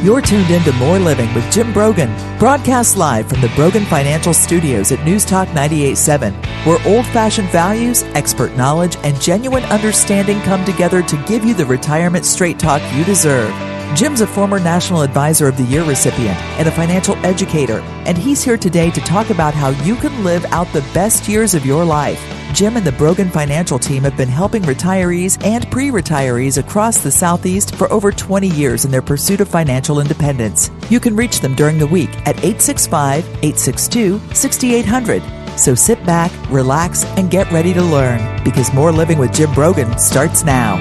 You're tuned in to More Living with Jim Brogan, broadcast live from the Brogan Financial Studios at News Talk 98.7, where old-fashioned values, expert knowledge, and genuine understanding come together to give you the retirement straight talk you deserve. Jim's a former National Advisor of the Year recipient and a financial educator, and he's here today to talk about how you can live out the best years of your life. Jim and the Brogan Financial team have been helping retirees and pre-retirees across the Southeast for over 20 years in their pursuit of financial independence. You can reach them during the week at 865-862-6800. So sit back, relax, and get ready to learn, because More Living with Jim Brogan starts now.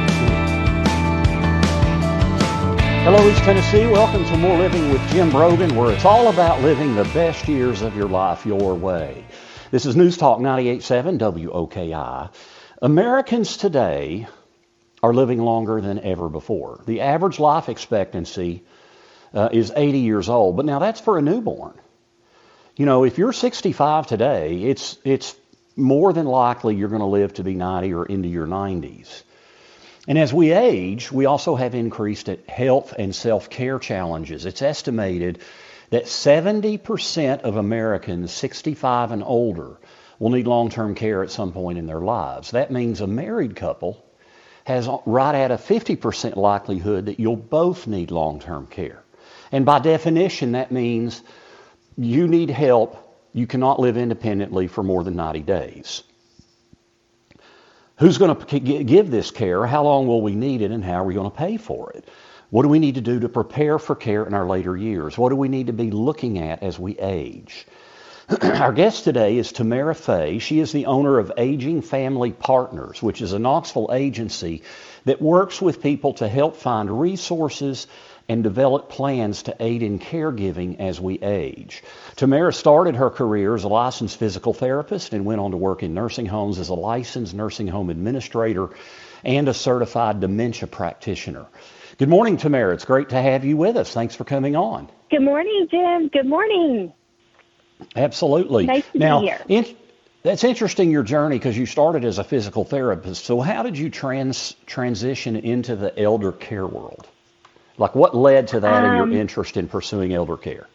Hello, East Tennessee. Welcome to More Living with Jim Brogan, where it's all about living the best years of your life your way. This is News Talk 98.7 WOKI. Americans today are living longer than ever before. The average life expectancy is 80 years old, but now that's for a newborn. You know, if you're 65 today, it's more than likely you're going to live to be 90 or into your 90s. And as we age, we also have increased health and self-care challenges. It's estimated that 70% of Americans 65 and older will need long-term care at some point in their lives. That means a married couple has right at a 50% likelihood that you'll both need long-term care. And by definition, that means you need help. You cannot live independently for more than 90 days. Who's going to give this care? How long will we need it, and how are we going to pay for it? What do we need to do to prepare for care in our later years? What do we need to be looking at as we age? Our guest today is Tamara Fay. She is the owner of Aging Family Partners, which is a Knoxville agency that works with people to help find resources and develop plans to aid in caregiving as we age. Tamara started her career as a licensed physical therapist and went on to work in nursing homes as a licensed nursing home administrator and a certified dementia practitioner. Good morning, Tamara. It's great to have you with us. Thanks for coming on. Good morning, Jim. Good morning. Absolutely. Nice to be here. That's interesting, your journey, because you started as a physical therapist. So how did you transition into the elder care world? Like, what led to that and your interest in pursuing elder care?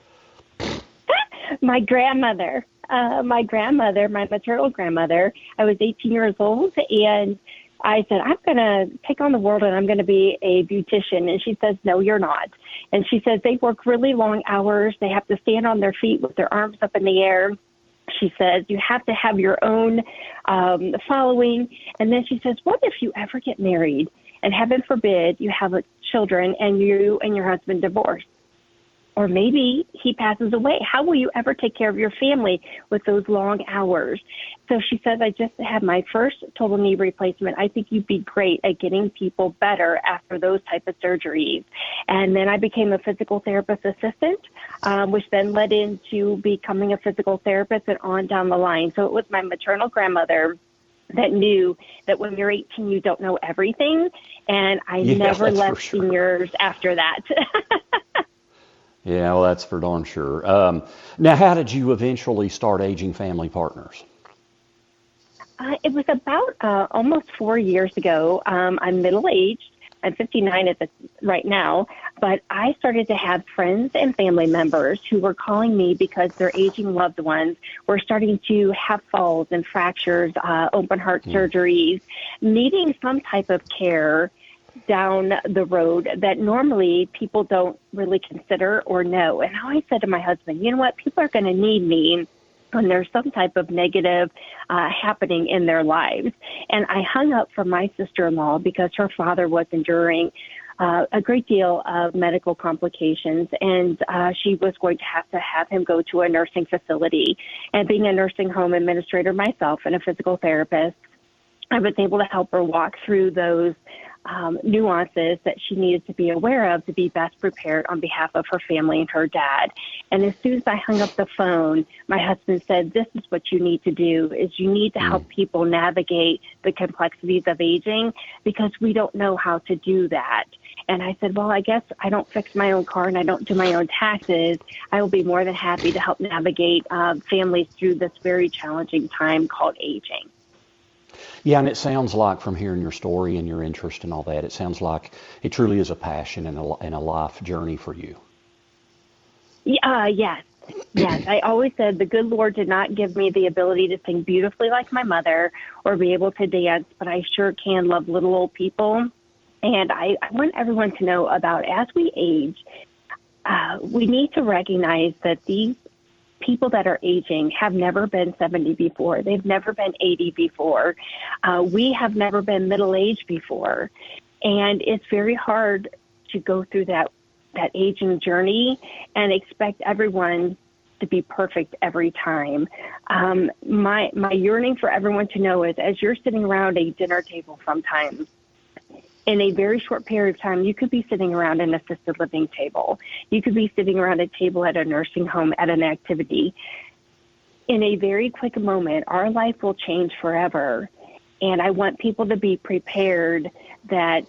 My grandmother, my maternal grandmother, I was 18 years old, and I said, I'm going to take on the world and I'm going to be a beautician. And she says, no, you're not. And she says they work really long hours. They have to stand on their feet with their arms up in the air. She says, you have to have your own following. And then she says, what if you ever get married and heaven forbid you have children and you and your husband divorce? Or maybe he passes away. How will you ever take care of your family with those long hours? So she says, I just had my first total knee replacement. I think you'd be great at getting people better after those type of surgeries. And then I became a physical therapist assistant, which then led into becoming a physical therapist and on down the line. So it was my maternal grandmother that knew that when you're 18, you don't know everything. And I never left seniors after that. Yeah, well, that's for darn sure. Now, how did you eventually start Aging Family Partners? It was about almost 4 years ago. I'm middle-aged. I'm 59 right now, but I started to have friends and family members who were calling me because their aging loved ones were starting to have falls and fractures, open heart surgeries, needing some type of care down the road that normally people don't really consider or know. And I said to my husband, you know what, people are going to need me when there's some type of negative happening in their lives. And I hung up from my sister-in-law because her father was enduring a great deal of medical complications, and she was going to have him go to a nursing facility. And being a nursing home administrator myself and a physical therapist, I was able to help her walk through those nuances that she needed to be aware of to be best prepared on behalf of her family and her dad. And as soon as I hung up the phone, my husband said, this is what you need to do, is you need to help people navigate the complexities of aging, because we don't know how to do that. And I said, well, I guess I don't fix my own car and I don't do my own taxes. I will be more than happy to help navigate families through this very challenging time called aging. Yeah, and it sounds like, from hearing your story and your interest and all that, it sounds like it truly is a passion and a life journey for you. Yes. Yes. I always said the good Lord did not give me the ability to sing beautifully like my mother or be able to dance, but I sure can love little old people. And I want everyone to know about as we age, we need to recognize that these people that are aging have never been 70 before. They've never been 80 before. We have never been middle-aged before. And it's very hard to go through that aging journey and expect everyone to be perfect every time. My yearning for everyone to know is as you're sitting around a dinner table sometimes, in a very short period of time, you could be sitting around an assisted living table. You could be sitting around a table at a nursing home at an activity. In a very quick moment, our life will change forever. And I want people to be prepared that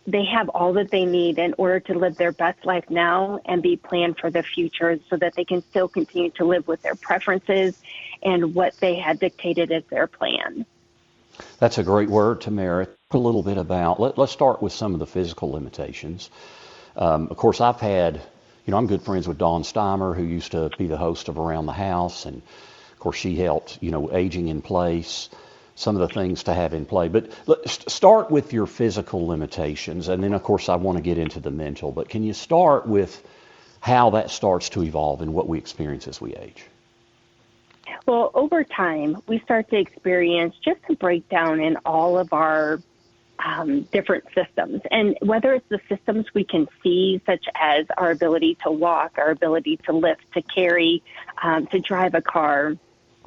they have all that they need in order to live their best life now and be planned for the future so that they can still continue to live with their preferences and what they had dictated as their plan. That's a great word, Tamara. A little bit about, let's start with some of the physical limitations. Of course, I've had, I'm good friends with Dawn Steimer, who used to be the host of Around the House. And of course, she helped, Aging in Place, some of the things to have in play. But let's start with your physical limitations. And then, of course, I want to get into the mental. But can you start with how that starts to evolve and what we experience as we age? Well, over time, we start to experience just a breakdown in all of our different systems. And whether it's the systems we can see, such as our ability to walk, our ability to lift, to carry, to drive a car,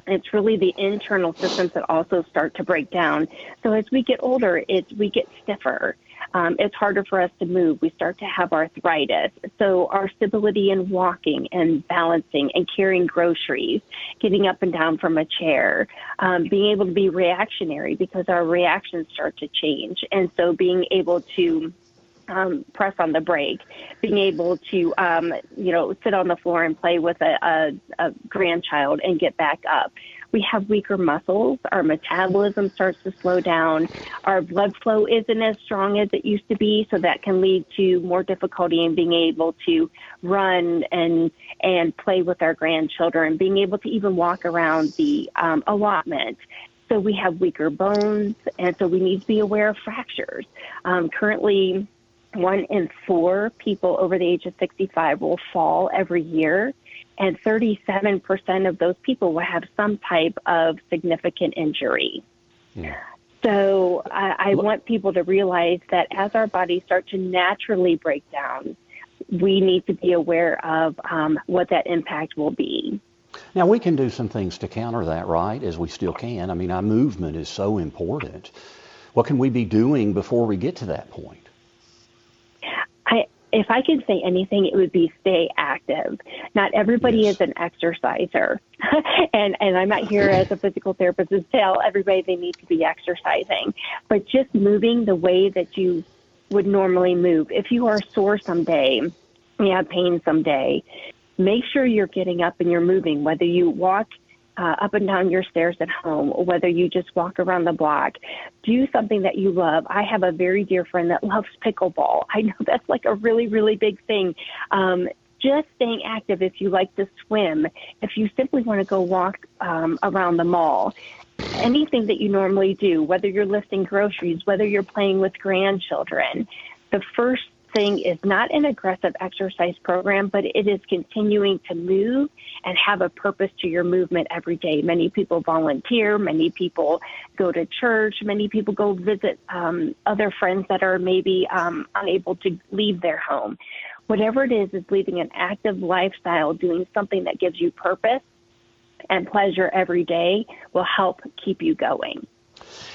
it's really the internal systems that also start to break down. So as we get older, we get stiffer. It's harder for us to move. We start to have arthritis. So our stability in walking and balancing and carrying groceries, getting up and down from a chair, being able to be reactionary because our reactions start to change. And so being able to press on the brake, being able to, sit on the floor and play with a grandchild and get back up. We have weaker muscles. Our metabolism starts to slow down. Our blood flow isn't as strong as it used to be, so that can lead to more difficulty in being able to run and play with our grandchildren, being able to even walk around the allotment. So we have weaker bones, and so we need to be aware of fractures. Currently, 1 in 4 people over the age of 65 will fall every year, and 37% of those people will have some type of significant injury. Yeah. So I want people to realize that as our bodies start to naturally break down, we need to be aware of what that impact will be. Now, we can do some things to counter that, right, as we still can. I mean, our movement is so important. What can we be doing before we get to that point? If I could say anything, it would be stay active. Not everybody is an exerciser. and I'm not here as a physical therapist to tell everybody they need to be exercising, but just moving the way that you would normally move. If you are sore someday, you have pain someday, make sure you're getting up and you're moving, whether you walk up and down your stairs at home, or whether you just walk around the block. Do something that you love. I have a very dear friend that loves pickleball. I know that's like a really, really big thing. Just staying active if you like to swim, if you simply want to go walk around the mall, anything that you normally do, whether you're lifting groceries, whether you're playing with grandchildren. The first thing is not an aggressive exercise program, but it is continuing to move and have a purpose to your movement every day. Many people volunteer, many people go to church, many people go visit other friends that are maybe unable to leave their home. Whatever it is leading an active lifestyle, doing something that gives you purpose and pleasure every day will help keep you going.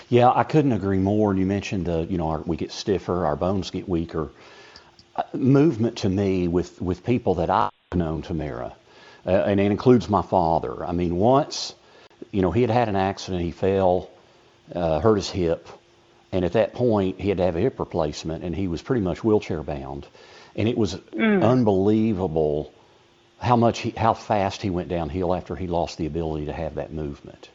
Yeah, I couldn't agree more. You mentioned we get stiffer, our bones get weaker. Movement to me with people that I've known, Tamara, and it includes my father. I mean, once, he had had an accident, he fell, hurt his hip, and at that point he had to have a hip replacement, and he was pretty much wheelchair bound, and it was unbelievable how fast he went downhill after he lost the ability to have that movement.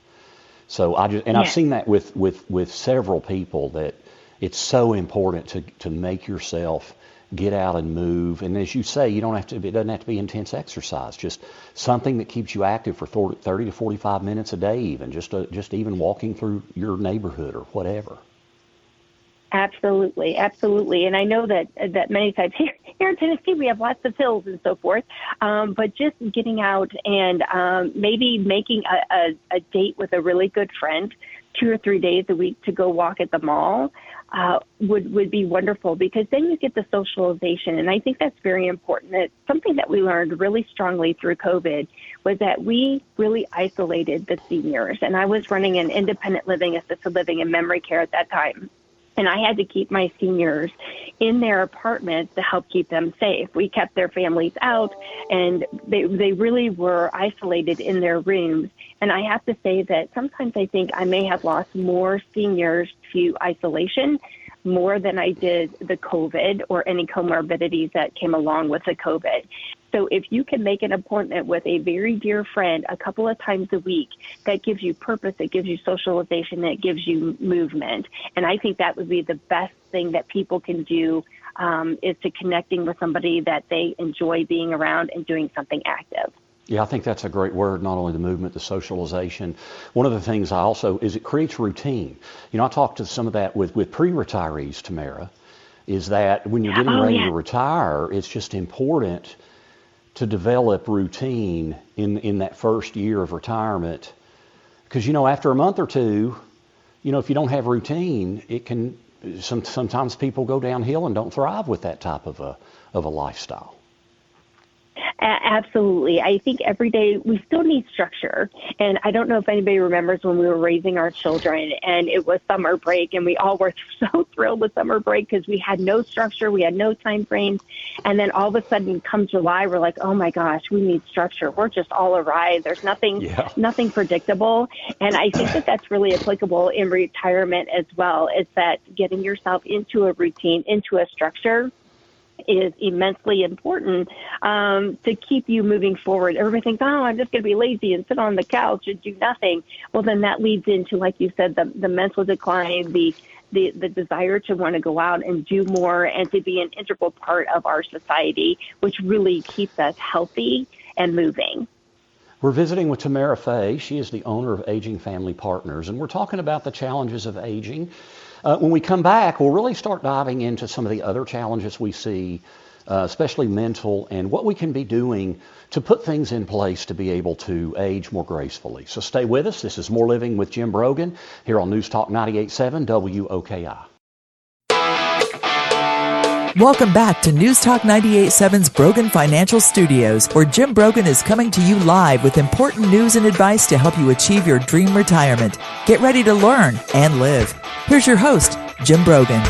So I've seen that with several people that It's so important to make yourself get out and move. And as you say, it doesn't have to be intense exercise, just something that keeps you active for 30 to 45 minutes a day even, just even walking through your neighborhood or whatever. Absolutely, absolutely. And I know that many times here in Tennessee we have lots of hills and so forth, but just getting out and maybe making a date with a really good friend 2 or 3 days a week to go walk at the mall would be wonderful, because then you get the socialization. And I think that's very important. It's something that we learned really strongly through COVID was that we really isolated the seniors. And I was running an independent living, assisted living, and memory care at that time. And I had to keep my seniors in their apartments to help keep them safe. We kept their families out, and they really were isolated in their rooms. And I have to say that sometimes I think I may have lost more seniors to isolation more than I did the COVID or any comorbidities that came along with the COVID. So if you can make an appointment with a very dear friend a couple of times a week, that gives you purpose, it gives you socialization, it gives you movement. And I think that would be the best thing that people can do, is to connecting with somebody that they enjoy being around and doing something active. Yeah, I think that's a great word, not only the movement, the socialization. One of the things is it creates routine. I talked to some of that with pre-retirees, Tamara, is that when you're getting ready to retire, it's just important to develop routine in that first year of retirement. Because, after a month or two, if you don't have routine, it can, sometimes people go downhill and don't thrive with that type of a lifestyle. Absolutely. I think every day we still need structure. And I don't know if anybody remembers when we were raising our children and it was summer break, and we all were so thrilled with summer break because we had no structure, we had no time frames. And then all of a sudden come July, we're like, oh my gosh, we need structure. We're just all awry. There's nothing predictable. And I think that that's really applicable in retirement as well, is that getting yourself into a routine, into a structure is immensely important to keep you moving forward. Everybody thinks, oh, I'm just going to be lazy and sit on the couch and do nothing. Well, then that leads into, like you said, the mental decline, the desire to want to go out and do more and to be an integral part of our society, which really keeps us healthy and moving. We're visiting with Tamara Fay. She is the owner of Aging Family Partners, and we're talking about the challenges of aging. When we come back, we'll really start diving into some of the other challenges we see, especially mental, and what we can be doing to put things in place to be able to age more gracefully. So stay with us. This is More Living with Jim Brogan here on News Talk 98.7 WOKI. Welcome back to News Talk 98.7's Brogan Financial Studios, where Jim Brogan is coming to you live with important news and advice to help you achieve your dream retirement. Get ready to learn and live. Here's your host, Jim Brogan.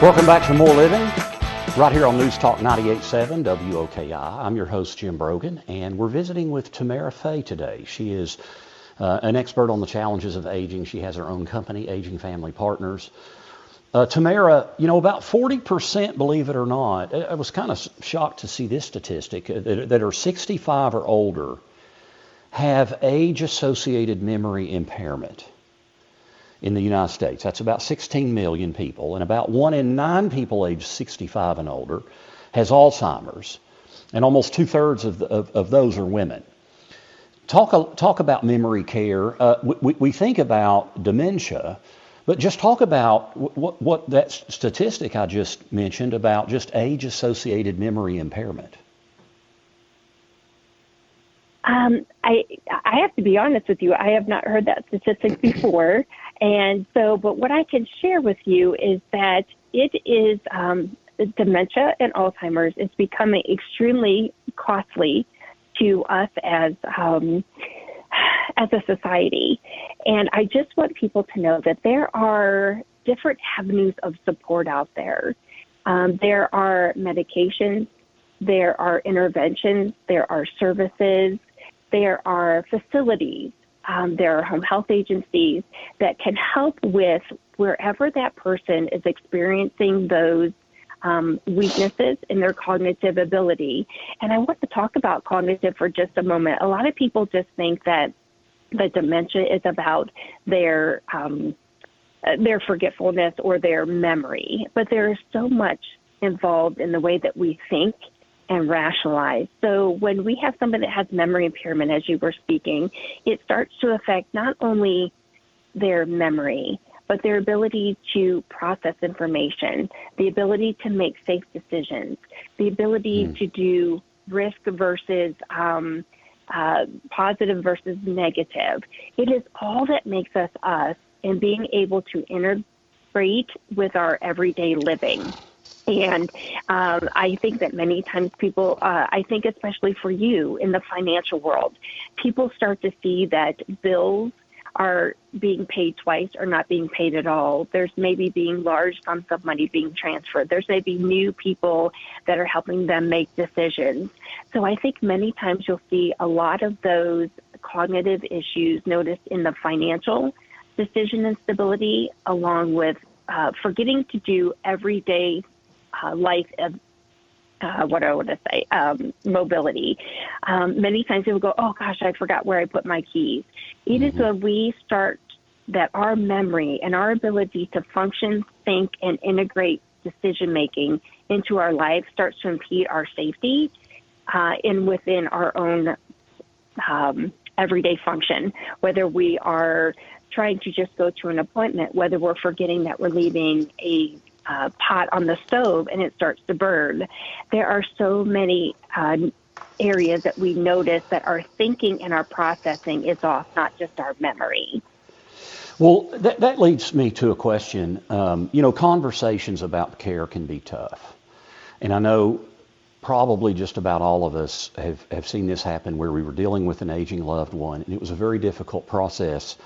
Welcome back to More Living, right here on News Talk 98.7 WOKI. I'm your host, Jim Brogan, and we're visiting with Tamara Fay today. She is an expert on the challenges of aging. She has her own company, Aging Family Partners. Tamara, about 40%, believe it or not, I was kind of shocked to see this statistic, that are 65 or older have age-associated memory impairment in the United States. That's about 16 million people, and about 1 in 9 people aged 65 and older has Alzheimer's, and almost 2/3 of those are women. Talk about memory care. We think about dementia, but just talk about what that statistic I just mentioned about just age-associated memory impairment. I have to be honest with you. I have not heard that statistic before. And so, but what I can share with you is that it is dementia and Alzheimer's is becoming extremely costly to us as a society. And I just want people to know that there are different avenues of support out there. There are medications, there are interventions, there are services, there are facilities, there are home health agencies that can help with wherever that person is experiencing those weaknesses in their cognitive ability. And I want to talk about cognitive for just a moment. A lot of people just think that dementia is about their their forgetfulness or their memory. But there is so much involved in the way that we think and rationalize. So when we have somebody that has memory impairment, as you were speaking, it starts to affect not only their memory, but their ability to process information, the ability to make safe decisions, the ability to do risk versus positive versus negative. It is all that makes us us, and being able to integrate with our everyday living. And I think that many times people, I think especially for you in the financial world, people start to see that bills are being paid twice or not being paid at all. There's maybe being large sums of money being transferred. There's maybe new people that are helping them make decisions. So I think many times you'll see a lot of those cognitive issues noticed in the financial decision instability, along with forgetting to do everyday life of mobility. Many times people go, oh gosh, I forgot where I put my keys. It is when we start that our memory and our ability to function, think, and integrate decision-making into our life starts to impede our safety and within our own everyday function, whether we are trying to just go to an appointment, whether we're forgetting that we're leaving a pot on the stove and it starts to burn. There are so many areas that we notice that our thinking and our processing is off, not just our memory. Well, that leads me to a question. Conversations about care can be tough. And I know probably just about all of us have seen this happen where we were dealing with an aging loved one, and it was a very difficult process.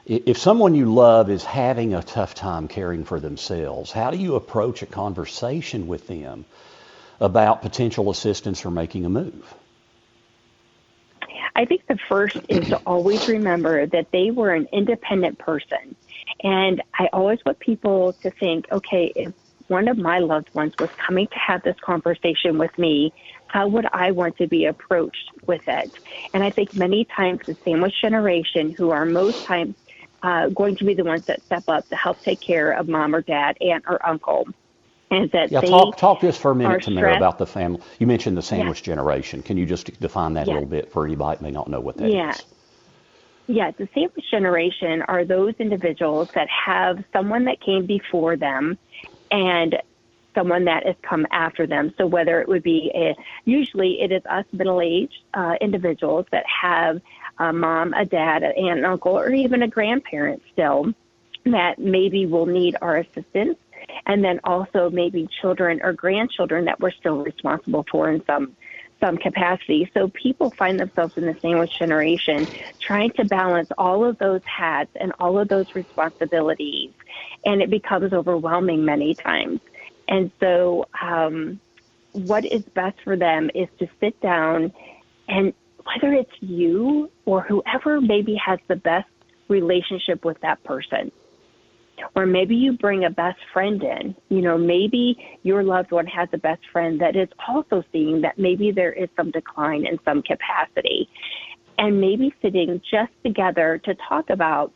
If someone you love is having a tough time caring for themselves, how do you approach a conversation with them about potential assistance or making a move? I think the first is to always remember that they were an independent person. And I always want people to think, okay, if one of my loved ones was coming to have this conversation with me, how would I want to be approached with it? And I think many times the sandwich generation, who are most times going to be the ones that step up to help take care of mom or dad, aunt or uncle. And that talk just for a minute to me about the family. You mentioned the sandwich generation. Can you just define that a little bit for anybody who may not know what that is? Yeah, the sandwich generation are those individuals that have someone that came before them and someone that has come after them. So whether it would be, usually it is us middle-aged individuals that have a mom, a dad, an aunt, an uncle, or even a grandparent still that maybe will need our assistance. And then also maybe children or grandchildren that we're still responsible for in some capacity. So people find themselves in the sandwich generation trying to balance all of those hats and all of those responsibilities, and it becomes overwhelming many times. And so what is best for them is to sit down, and whether it's you or whoever maybe has the best relationship with that person, or maybe you bring a best friend in, maybe your loved one has a best friend that is also seeing that maybe there is some decline in some capacity, and maybe sitting just together to talk about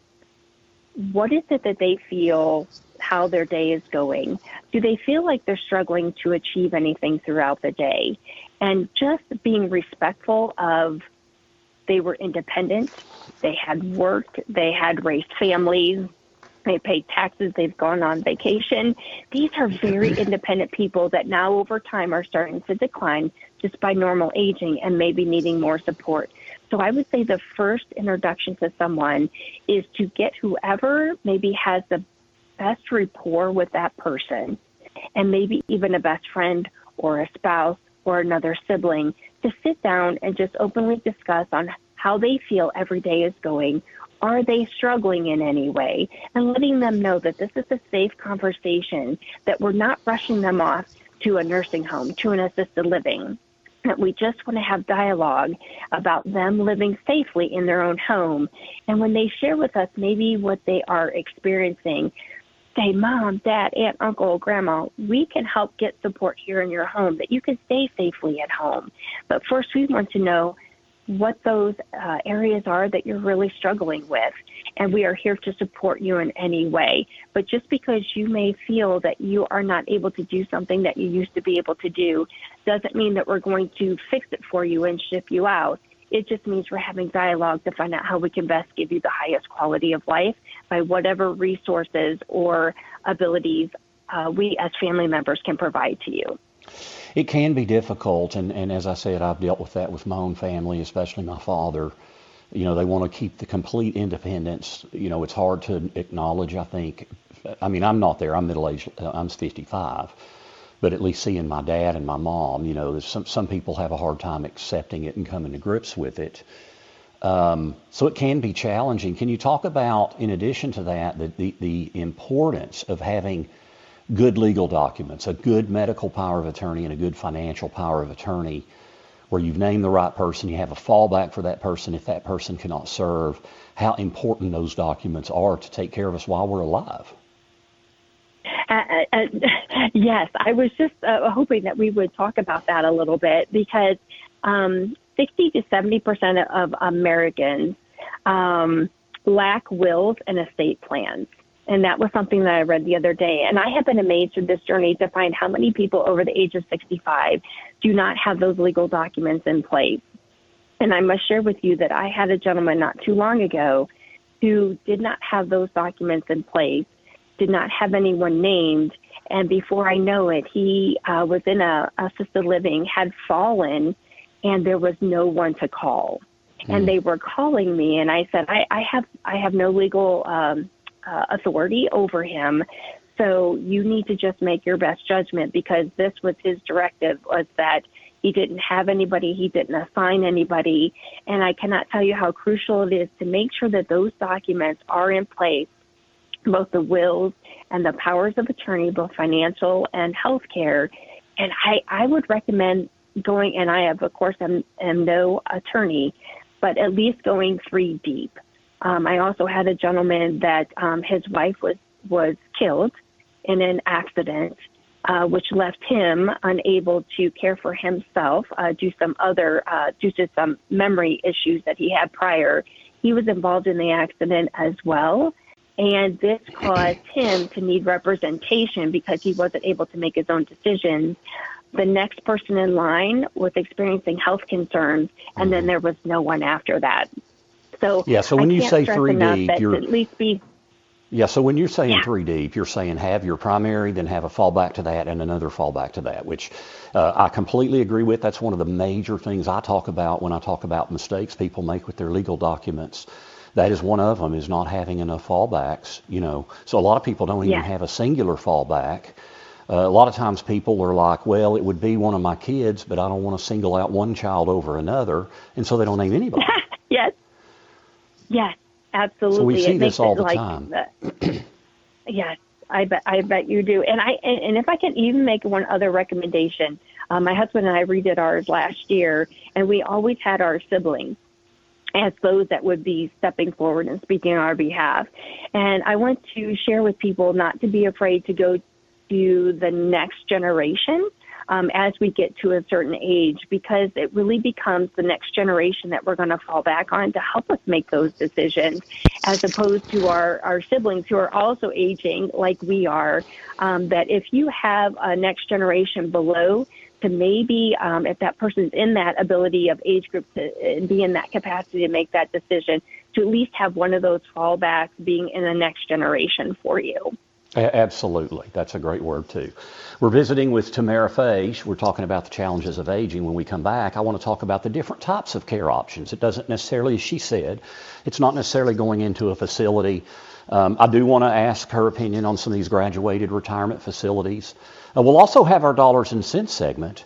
what is it that they feel, how their day is going. Do they feel like they're struggling to achieve anything throughout the day? And just being respectful of they were independent, they had worked, they had raised families, they paid taxes, they've gone on vacation. These are very independent people that now over time are starting to decline just by normal aging and maybe needing more support. So I would say the first introduction to someone is to get whoever maybe has the best rapport with that person, and maybe even a best friend or a spouse or another sibling, to sit down and just openly discuss on how they feel every day is going. Are they struggling in any way? And letting them know that this is a safe conversation, that we're not rushing them off to a nursing home, to an assisted living, that we just want to have dialogue about them living safely in their own home. And when they share with us maybe what they are experiencing, say, Mom, Dad, Aunt, Uncle, Grandma, we can help get support here in your home, that you can stay safely at home. But first we want to know, what those areas are that you're really struggling with. And we are here to support you in any way. But just because you may feel that you are not able to do something that you used to be able to do doesn't mean that we're going to fix it for you and ship you out. It just means we're having dialogue to find out how we can best give you the highest quality of life by whatever resources or abilities we as family members can provide to you. It can be difficult, and as I said, I've dealt with that with my own family, especially my father. They want to keep the complete independence. It's hard to acknowledge, I think. I mean, I'm not there. I'm middle-aged. I'm 55. But at least seeing my dad and my mom, there's some people have a hard time accepting it and coming to grips with it. So it can be challenging. Can you talk about, in addition to that, the importance of having good legal documents, a good medical power of attorney and a good financial power of attorney, where you've named the right person, you have a fallback for that person if that person cannot serve, how important those documents are to take care of us while we're alive? Yes, I was just hoping that we would talk about that a little bit, because 60 to 70% of Americans lack wills and estate plans. And that was something that I read the other day. And I have been amazed through this journey to find how many people over the age of 65 do not have those legal documents in place. And I must share with you that I had a gentleman not too long ago who did not have those documents in place, did not have anyone named. And before I know it, he was in a assisted living, had fallen, and there was no one to call. And they were calling me, and I said, I have no legal authority over him. So you need to just make your best judgment, because this was his directive, was that he didn't have anybody, he didn't assign anybody. And I cannot tell you how crucial it is to make sure that those documents are in place, both the wills and the powers of attorney, both financial and healthcare. And I would recommend going, and I have, of course, am no attorney, but at least going 3 deep. I also had a gentleman that his wife was killed in an accident, which left him unable to care for himself due to some memory issues that he had prior. He was involved in the accident as well, and this caused him to need representation because he wasn't able to make his own decisions. The next person in line was experiencing health concerns, and then there was no one after that. So yeah. So when you say 3 deep, you're at least be. Yeah. So when you're saying 3 deep, you're saying have your primary, then have a fallback to that, and another fallback to that, which I completely agree with. That's one of the major things I talk about when I talk about mistakes people make with their legal documents. That is one of them, is not having enough fallbacks. So a lot of people don't even have a singular fallback. A lot of times people are like, well, it would be one of my kids, but I don't want to single out one child over another, and so they don't name anybody. Yes, absolutely. So we see this all the time. Yes, I bet you do. And if I can even make one other recommendation, my husband and I redid ours last year, and we always had our siblings as those that would be stepping forward and speaking on our behalf. And I want to share with people not to be afraid to go to the next generation as we get to a certain age, because it really becomes the next generation that we're going to fall back on to help us make those decisions, as opposed to our siblings who are also aging like we are, that if you have a next generation below, to maybe, if that person's in that ability of age group to be in that capacity to make that decision, to at least have one of those fallbacks being in the next generation for you. Absolutely. That's a great word, too. We're visiting with Tamara Fay. We're talking about the challenges of aging. When we come back, I want to talk about the different types of care options. It doesn't necessarily, as she said, it's not necessarily going into a facility. I do want to ask her opinion on some of these graduated retirement facilities. We'll also have our dollars and cents segment.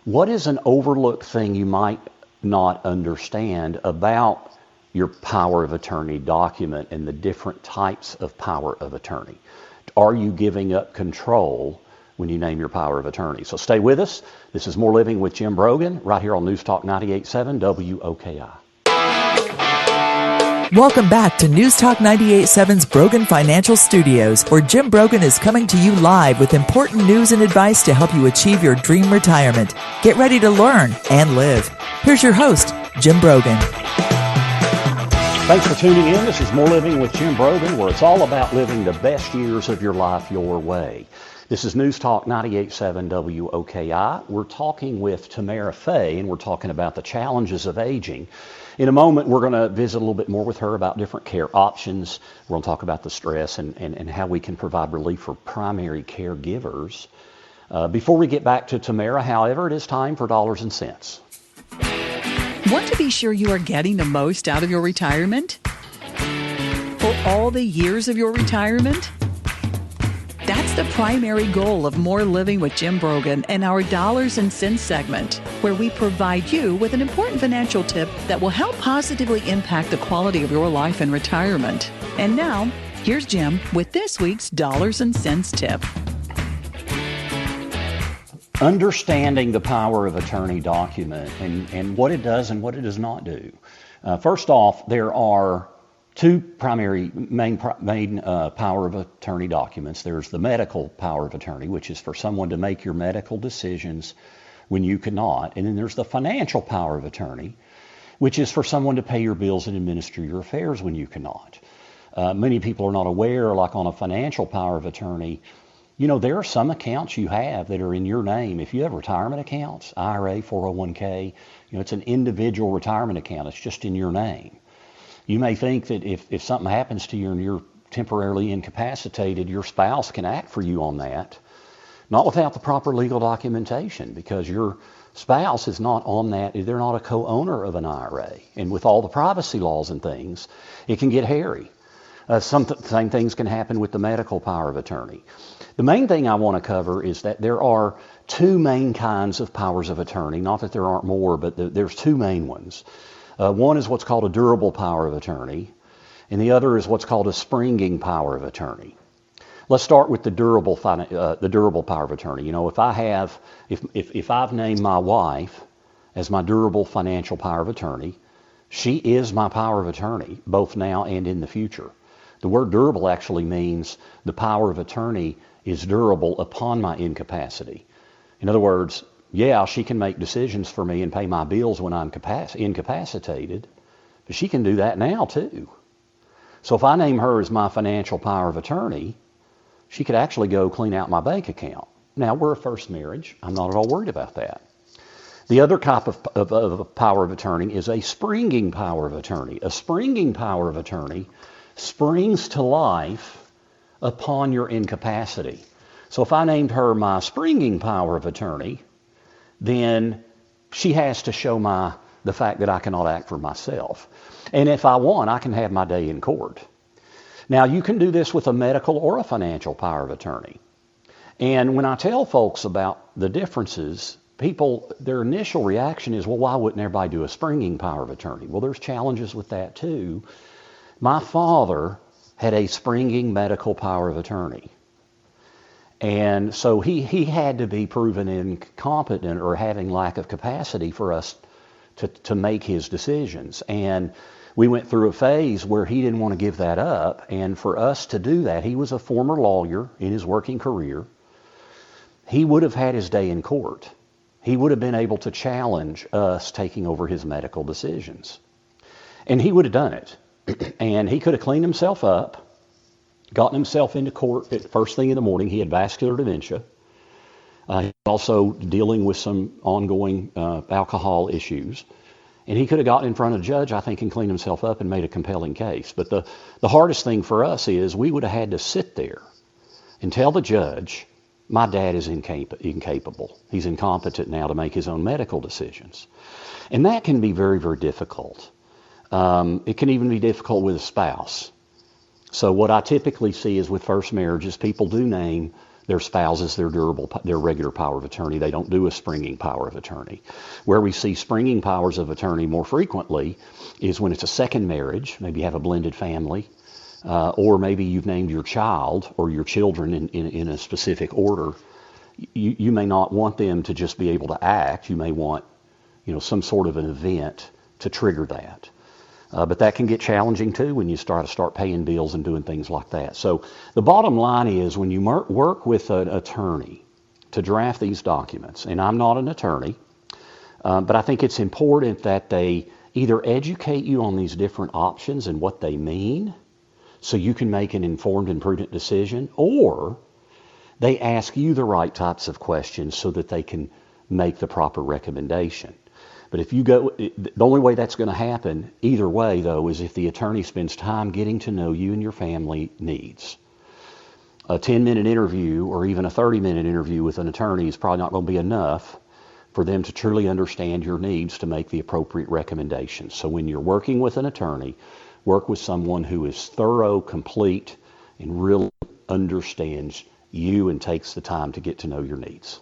What is an overlooked thing you might not understand about your power of attorney document and the different types of power of attorney? Are you giving up control when you name your power of attorney? So stay with us. This is More Living with Jim Brogan, right here on News Talk 98.7 WOKI. Welcome back to News Talk 98.7's Brogan Financial Studios, where Jim Brogan is coming to you live with important news and advice to help you achieve your dream retirement. Get ready to learn and live. Here's your host, Jim Brogan. Thanks for tuning in. This is More Living with Jim Brogan, where it's all about living the best years of your life your way. This is News Talk 98.7 WOKI. We're talking with Tamara Fay, and we're talking about the challenges of aging. In a moment, we're going to visit a little bit more with her about different care options. We're going to talk about the stress and how we can provide relief for primary caregivers. Before we get back to Tamara, however, it is time for Dollars and Cents. Want to be sure you are getting the most out of your retirement? For all the years of your retirement? That's the primary goal of More Living with Jim Brogan and our Dollars and Cents segment, where we provide you with an important financial tip that will help positively impact the quality of your life in retirement. And now, here's Jim with this week's Dollars and Cents tip. Understanding the power of attorney document and what it does and what it does not do. First off, there are two primary main power of attorney documents. There's the medical power of attorney, which is for someone to make your medical decisions when you cannot. And then there's the financial power of attorney, which is for someone to pay your bills and administer your affairs when you cannot. Many people are not aware, like on a financial power of attorney, you know, there are some accounts you have that are in your name. If you have retirement accounts, IRA, 401k, you know, it's an individual retirement account. It's just in your name. You may think that if something happens to you and you're temporarily incapacitated, your spouse can act for you on that, not without the proper legal documentation, because your spouse is not on that. They're not a co-owner of an IRA. And with all the privacy laws and things, it can get hairy. Same things can happen with the medical power of attorney. The main thing I want to cover is that there are two main kinds of powers of attorney. Not that there aren't more, but there's two main ones. One is what's called a durable power of attorney, and the other is what's called a springing power of attorney. Let's start with the durable power of attorney. You know, if I've named my wife as my durable financial power of attorney, she is my power of attorney, both now and in the future. The word durable actually means the power of attorney is durable upon my incapacity. In other words, yeah, she can make decisions for me and pay my bills when I'm incapacitated, but she can do that now too. So if I name her as my financial power of attorney, she could actually go clean out my bank account. Now, we're a first marriage. I'm not at all worried about that. The other type of power of attorney is a springing power of attorney. A springing power of attorney springs to life upon your incapacity. So if I named her my springing power of attorney, then she has to show the fact that I cannot act for myself. And if I want, I can have my day in court. Now, you can do this with a medical or a financial power of attorney. And when I tell folks about the differences, people, their initial reaction is, well, why wouldn't everybody do a springing power of attorney? Well, there's challenges with that too. My father had a springing medical power of attorney. And so he had to be proven incompetent or having lack of capacity for us to make his decisions. And we went through a phase where he didn't want to give that up. And for us to do that, he was a former lawyer in his working career. He would have had his day in court. He would have been able to challenge us taking over his medical decisions. And he would have done it. And he could have cleaned himself up, gotten himself into court at first thing in the morning. He had vascular dementia. He was also dealing with some ongoing alcohol issues. And he could have gotten in front of a judge, I think, and cleaned himself up and made a compelling case. But the hardest thing for us is we would have had to sit there and tell the judge, my dad is incapable. He's incompetent now to make his own medical decisions. And that can be very, very difficult. It can even be difficult with a spouse. So what I typically see is with first marriages, people do name their spouses their regular power of attorney. They don't do a springing power of attorney. Where we see springing powers of attorney more frequently is when it's a second marriage. Maybe you have a blended family, or maybe you've named your child or your children in a specific order. You may not want them to just be able to act. You may want, some sort of an event to trigger that. But that can get challenging too when you start paying bills and doing things like that. So the bottom line is when you work with an attorney to draft these documents, and I'm not an attorney, but I think it's important that they either educate you on these different options and what they mean so you can make an informed and prudent decision, or they ask you the right types of questions so that they can make the proper recommendation. But if you go, the only way that's going to happen, either way though, is if the attorney spends time getting to know you and your family needs. A 10-minute interview or even a 30-minute interview with an attorney is probably not going to be enough for them to truly understand your needs to make the appropriate recommendations. So when you're working with an attorney, work with someone who is thorough, complete, and really understands you and takes the time to get to know your needs.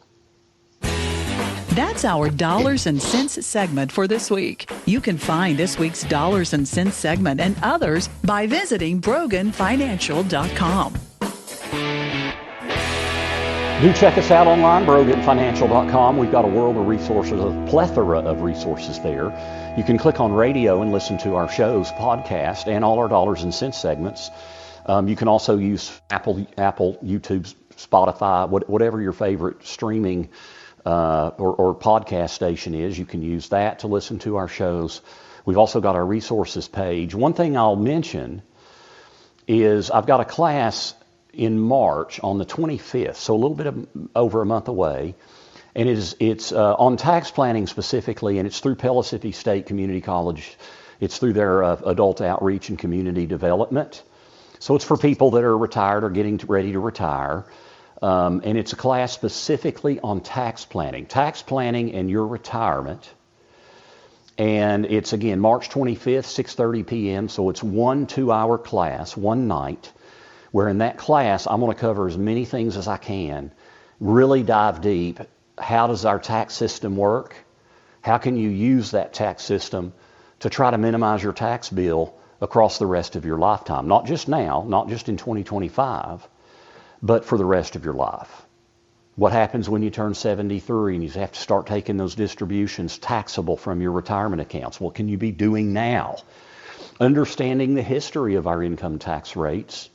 That's our Dollars and Cents segment for this week. You can find this week's Dollars and Cents segment and others by visiting BroganFinancial.com. Do check us out online, BroganFinancial.com. We've got a world of resources, a plethora of resources there. You can click on radio and listen to our shows, podcast, and all our Dollars and Cents segments. You can also use Apple, YouTube, Spotify, whatever your favorite streaming or podcast station is. You can use that to listen to our shows. We've also got our resources page. One thing I'll mention is I've got a class in March on the 25th, so a little bit over a month away, and it's on tax planning specifically, and it's through Pellissippi State Community College. It's through their adult outreach and community development. So it's for people that are retired or getting ready to retire, and it's a class specifically on tax planning and your retirement. And it's, again, March 25th, 6:30 p.m., so it's 1 2-hour class, one night, where in that class I'm going to cover as many things as I can, really dive deep. How does our tax system work? How can you use that tax system to try to minimize your tax bill across the rest of your lifetime? Not just now, not just in 2025, but for the rest of your life. What happens when you turn 73 and you have to start taking those distributions taxable from your retirement accounts? What can you be doing now? Understanding the history of our income tax rates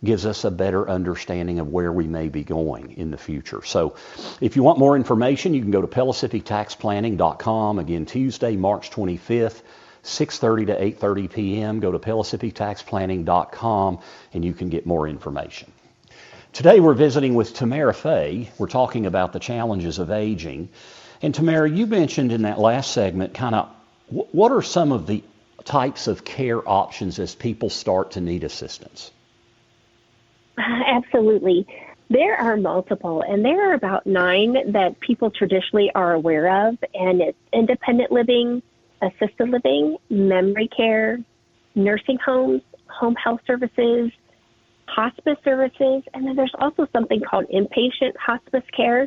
gives us a better understanding of where we may be going in the future. So if you want more information, you can go to PellissippiTaxPlanning.com. Again, Tuesday, March 25th, 6:30 to 8:30 p.m. Go to PellissippiTaxPlanning.com and you can get more information. Today we're visiting with Tamara Fay. We're talking about the challenges of aging. And Tamara, you mentioned in that last segment kind of what are some of the types of care options as people start to need assistance? Absolutely. There are multiple, and there are about 9 that people traditionally are aware of, and it's independent living, assisted living, memory care, nursing homes, home health services, hospice services, and then there's also something called inpatient hospice care,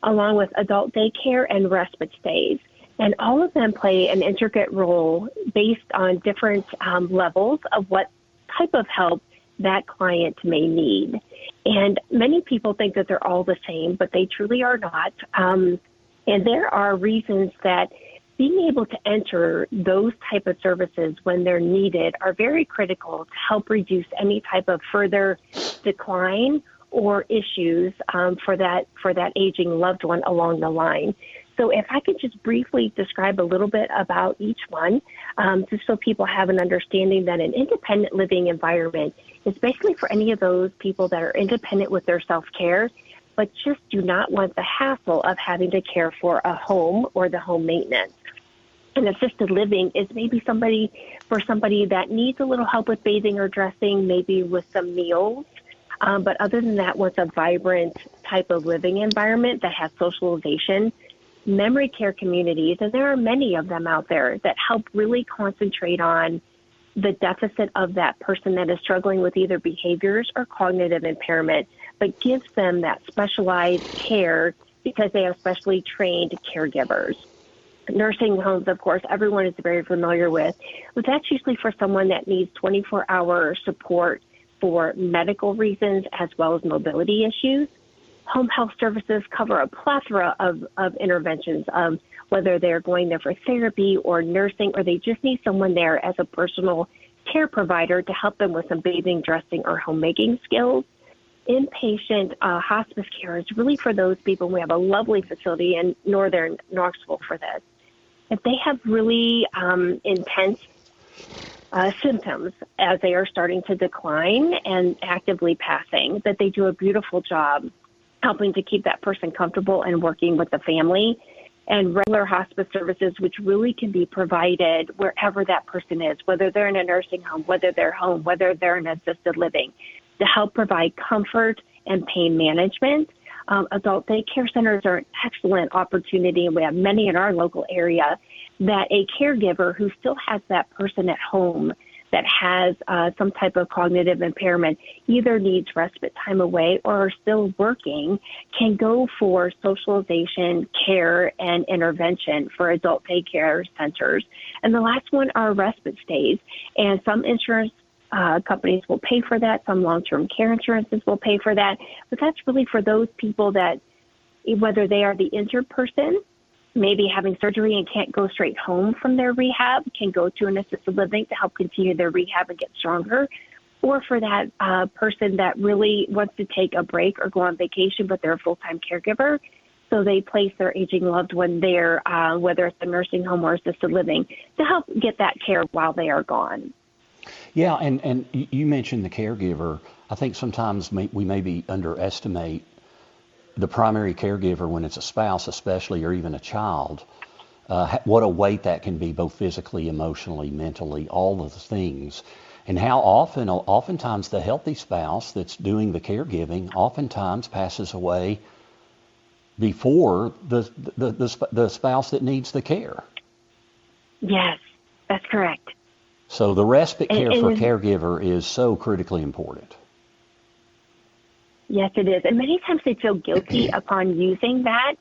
along with adult daycare and respite stays. And all of them play an intricate role based on different levels of what type of help that client may need. And many people think that they're all the same, but they truly are not. And there are reasons that being able to enter those type of services when they're needed are very critical to help reduce any type of further decline or issues for that aging loved one along the line. So if I could just briefly describe a little bit about each one, just so people have an understanding that an independent living environment is basically for any of those people that are independent with their self-care, but just do not want the hassle of having to care for a home or the home maintenance. And assisted living is maybe somebody that needs a little help with bathing or dressing, maybe with some meals. But other than that, wants a vibrant type of living environment that has socialization. Memory care communities, and there are many of them out there that help really concentrate on the deficit of that person that is struggling with either behaviors or cognitive impairment, but gives them that specialized care because they are specially trained caregivers. Nursing homes, of course, everyone is very familiar with, but that's usually for someone that needs 24-hour support for medical reasons as well as mobility issues. Home health services cover a plethora of interventions, whether they're going there for therapy or nursing, or they just need someone there as a personal care provider to help them with some bathing, dressing, or homemaking skills. Inpatient hospice care is really for those people. We have a lovely facility in northern Knoxville for this. if they have really intense symptoms as they are starting to decline and actively passing, that they do a beautiful job helping to keep that person comfortable and working with the family, and regular hospice services, which really can be provided wherever that person is, whether they're in a nursing home, whether they're home, whether they're in assisted living, to help provide comfort and pain management. Adult daycare centers are an excellent opportunity, and we have many in our local area, that a caregiver who still has that person at home that has some type of cognitive impairment, either needs respite time away or are still working, can go for socialization, care, and intervention for adult daycare centers. And the last one are respite stays. And some insurance companies will pay for that. Some long-term care insurances will pay for that. But that's really for those people that, whether they are the injured person, maybe having surgery and can't go straight home from their rehab, can go to an assisted living to help continue their rehab and get stronger, or for that person that really wants to take a break or go on vacation, but they're a full-time caregiver, so they place their aging loved one there, whether it's a nursing home or assisted living, to help get that care while they are gone. Yeah, and you mentioned the caregiver. I think sometimes we maybe underestimate the primary caregiver when it's a spouse, especially, or even a child, what a weight that can be, both physically, emotionally, mentally, all of the things. And how oftentimes the healthy spouse that's doing the caregiving oftentimes passes away before the spouse that needs the care. Yes, that's correct. So the respite care for caregiver is so critically important. Yes, it is. And many times they feel guilty upon using that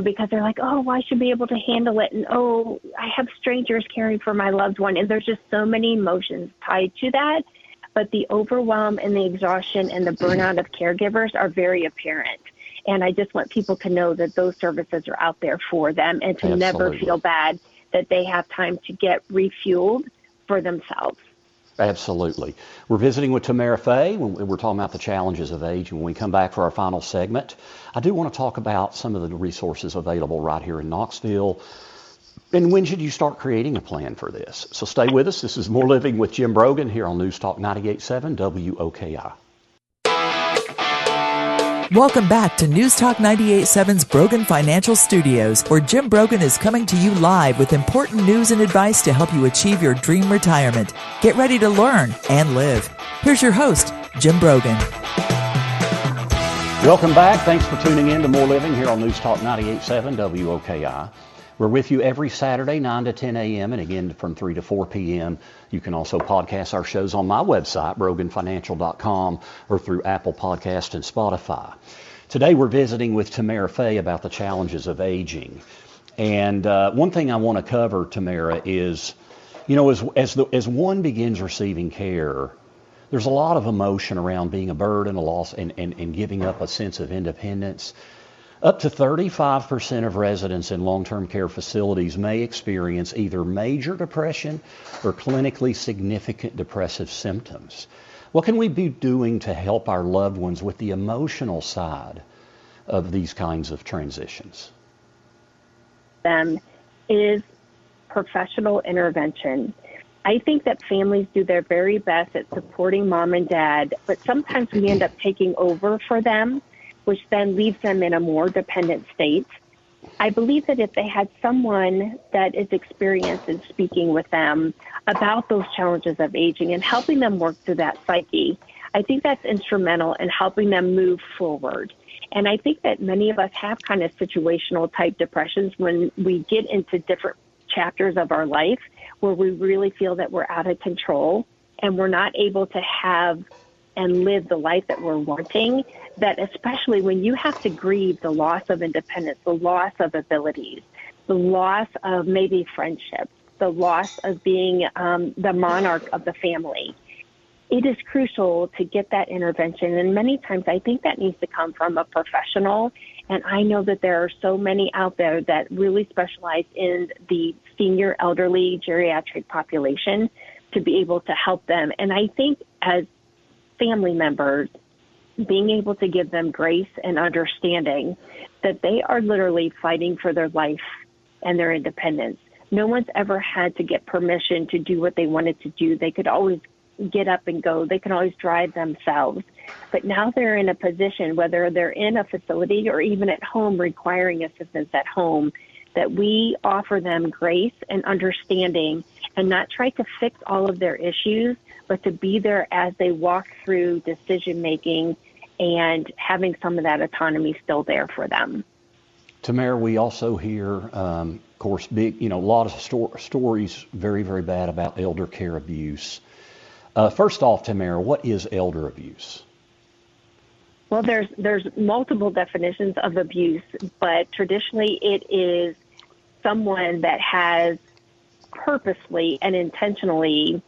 because they're like, oh, well, I should be able to handle it. And, oh, I have strangers caring for my loved one. And there's just so many emotions tied to that. But the overwhelm and the exhaustion and the burnout of caregivers are very apparent. And I just want people to know that those services are out there for them, and to never feel bad that they have time to get refueled for themselves. Absolutely. We're visiting with Tamara Fay. We're talking about the challenges of age. When we come back for our final segment, I do want to talk about some of the resources available right here in Knoxville. And when should you start creating a plan for this? So stay with us. This is More Living with Jim Brogan here on News Talk 98.7 WOKI. Welcome back to News Talk 98.7's Brogan Financial Studios, where Jim Brogan is coming to you live with important news and advice to help you achieve your dream retirement. Get ready to learn and live. Here's your host, Jim Brogan. Welcome back. Thanks for tuning in to More Living here on News Talk 98.7 WOKI. We're with you every Saturday, 9 to 10 a.m., and again from 3 to 4 p.m. You can also podcast our shows on my website, broganfinancial.com, or through Apple Podcast and Spotify. Today we're visiting with Tamara Fay about the challenges of aging. And one thing I want to cover, Tamara, is, you know, as one begins receiving care, there's a lot of emotion around being a burden, a loss, and giving up a sense of independence. Up to 35% of residents in long-term care facilities may experience either major depression or clinically significant depressive symptoms. What can we be doing to help our loved ones with the emotional side of these kinds of transitions? Is professional intervention. I think that families do their very best at supporting mom and dad, but sometimes we end up taking over for them, which then leaves them in a more dependent state. I believe that if they had someone that is experienced in speaking with them about those challenges of aging and helping them work through that psyche, I think that's instrumental in helping them move forward. And I think that many of us have kind of situational type depressions when we get into different chapters of our life where we really feel that we're out of control and we're not able to have and live the life that we're wanting, that especially when you have to grieve the loss of independence, the loss of abilities, the loss of maybe friendships, the loss of being the monarch of the family, it is crucial to get that intervention. And many times I think that needs to come from a professional. And I know that there are so many out there that really specialize in the senior, elderly, geriatric population to be able to help them. And I think as family members, being able to give them grace and understanding that they are literally fighting for their life and their independence. No one's ever had to get permission to do what they wanted to do. They could always get up and go. They can always drive themselves. But now they're in a position, whether they're in a facility or even at home requiring assistance at home, that we offer them grace and understanding and not try to fix all of their issues, but to be there as they walk through decision making and having some of that autonomy still there for them. Tamara, we also hear, of course, a lot of stories very, very bad about elder care abuse. First off, Tamara, what is elder abuse? Well, there's multiple definitions of abuse, but traditionally it is someone that has purposely and intentionally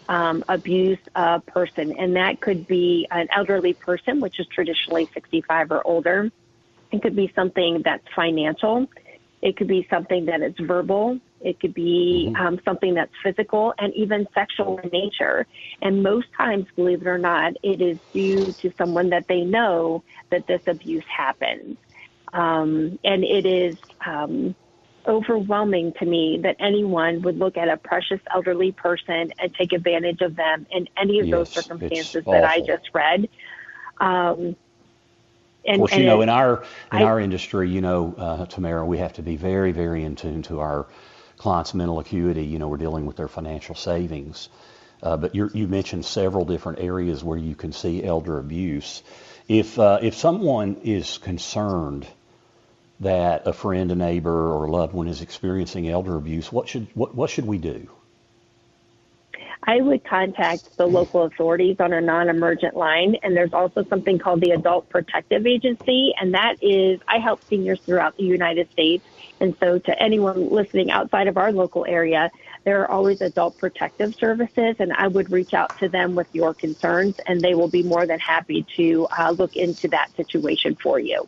abused a person, and that could be an elderly person, which is traditionally 65 or older. It could be something that's financial. It could be something that is verbal. It could be something that's physical and even sexual in nature. And most times, believe it or not, it is due to someone that they know that this abuse happens. And it is overwhelming to me that anyone would look at a precious elderly person and take advantage of them in any of those circumstances that I just read. Of course, in our industry, Tamara, we have to be very, very in tune to our clients' mental acuity. We're dealing with their financial savings. But you mentioned several different areas where you can see elder abuse. If someone is concerned that a friend, a neighbor, or a loved one is experiencing elder abuse, what should we do? I would contact the local authorities on a non-emergent line, and there's also something called the Adult Protective Agency, and that is, I help seniors throughout the United States, and so to anyone listening outside of our local area, there are always adult protective services, and I would reach out to them with your concerns, and they will be more than happy to look into that situation for you.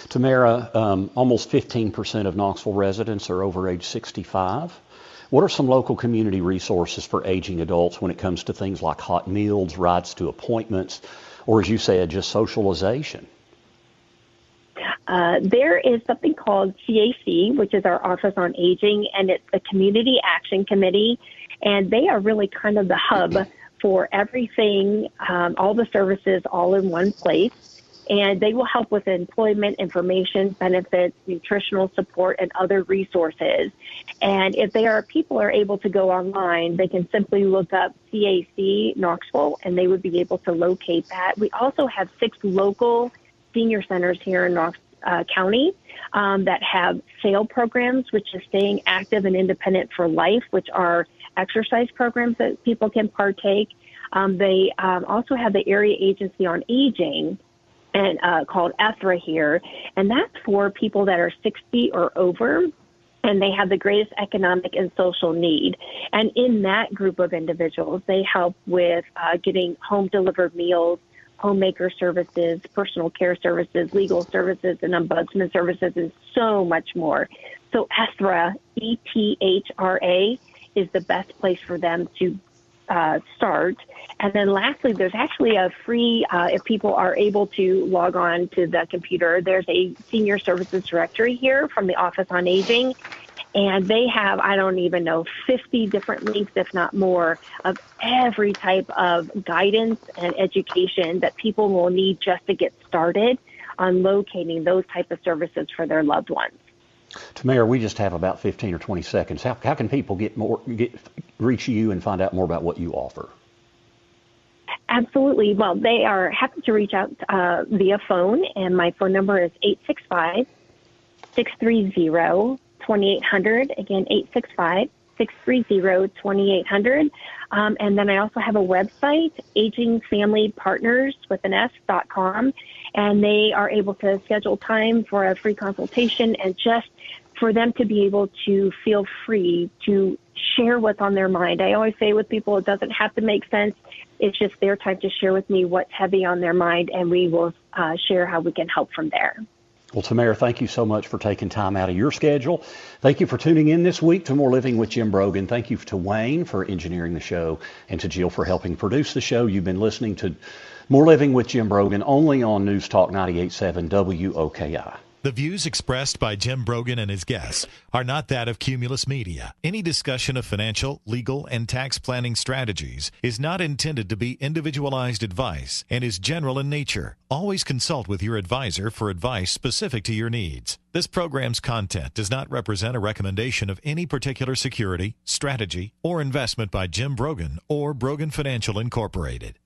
Tamara, almost 15% of Knoxville residents are over age 65. What are some local community resources for aging adults when it comes to things like hot meals, rides to appointments, or as you said, just socialization? There is something called CAC, which is our Office on Aging, and it's the Community Action Committee, and they are really kind of the hub for everything, all the services all in one place. And they will help with employment, information, benefits, nutritional support, and other resources. And if people are able to go online, they can simply look up CAC Knoxville, and they would be able to locate that. We also have 6 local senior centers here in Knox County that have SAIL programs, which is Staying Active and Independent for Life, which are exercise programs that people can partake. They also have the Area Agency on Aging, and called ETHRA here, and that's for people that are 60 or over, and they have the greatest economic and social need. And in that group of individuals, they help with getting home-delivered meals, homemaker services, personal care services, legal services, and ombudsman services, and so much more. So ETHRA, ETHRA, is the best place for them to start. And then lastly, there's actually a free, if people are able to log on to the computer, there's a senior services directory here from the Office on Aging. And they have, I don't even know, 50 different links, if not more, of every type of guidance and education that people will need just to get started on locating those type of services for their loved ones. Tamara, we just have about 15 or 20 seconds. How can people reach you and find out more about what you offer? Absolutely. Well, they are happy to reach out via phone, and my phone number is 865-630-2800. Again, 865-630-2800. And then I also have a website, agingfamilypartners.com, and they are able to schedule time for a free consultation and just for them to be able to feel free to share what's on their mind. I always say with people, it doesn't have to make sense. It's just their time to share with me what's heavy on their mind, and we will share how we can help from there. Well, Tamara, thank you so much for taking time out of your schedule. Thank you for tuning in this week to More Living with Jim Brogan. Thank you to Wayne for engineering the show and to Jill for helping produce the show. You've been listening to More Living with Jim Brogan only on News Talk 98.7 WOKI. The views expressed by Jim Brogan and his guests are not that of Cumulus Media. Any discussion of financial, legal, and tax planning strategies is not intended to be individualized advice and is general in nature. Always consult with your advisor for advice specific to your needs. This program's content does not represent a recommendation of any particular security, strategy, or investment by Jim Brogan or Brogan Financial Incorporated.